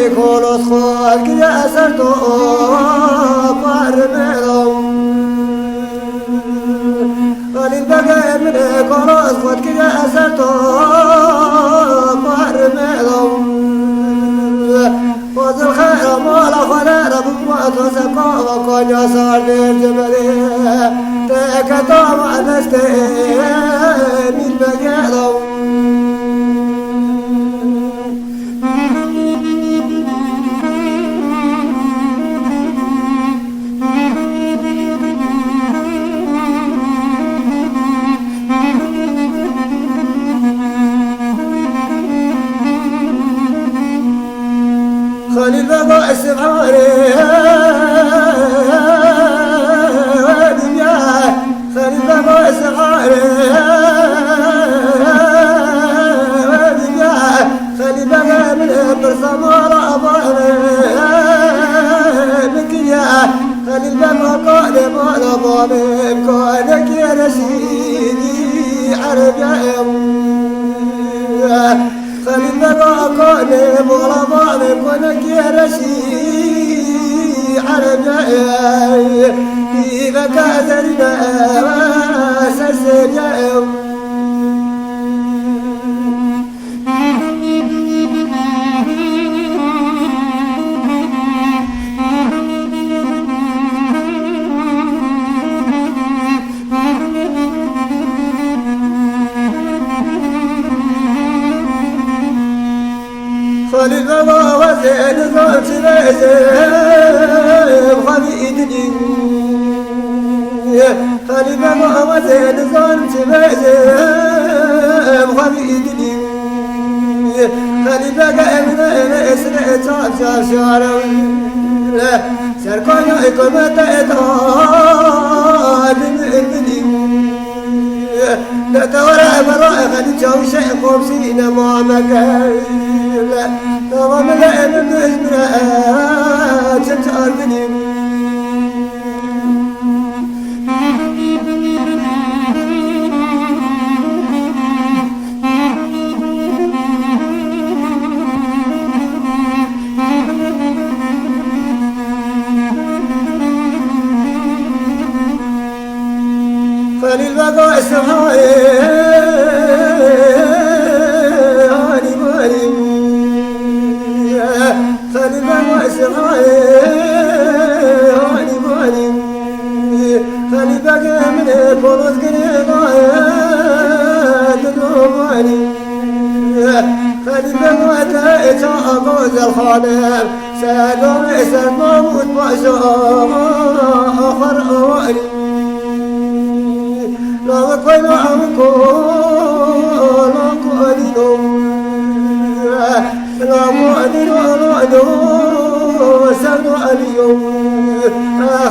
يكون خالق يا سرتو قرمهم خليل بقى من يكون خالق يا سرتو قرمهم وذو الخير مال خلال بقوة وسقا وكون يصار بالجبل تكتو مع نستين من بقالهم خليل بقى السبحاني خليل بقى السبحاني خليل بقى من برسم وراباني بكيا خليل بقى قادم على ضامن كونك يا رشيدي عربي خليل بقى قادم على ضامن كونك يا رشيدي عربي إذا كازرنا سسجاهم خليل بابا وزين زوج بيزيم خليدني خليل بابا وزين زوج بيزيم خليدني خليل بابا من اسرع تاج شارم سركون يكون تأتاد مني لا تورى براء خليل شوشة قوسين ما مكان ترى ملأ من إجماعات تأردني خليل بقى السماء خليل بقى السماء خليل بقى من كل قريضة خليل بقى تأتى الخالق سالوا إسر موت وشام آخر أواني لا قيل عنكم لا قليلهم لا مؤمن ولا وسن عليهم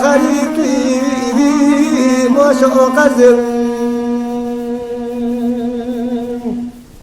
خليقي ما شاء قزم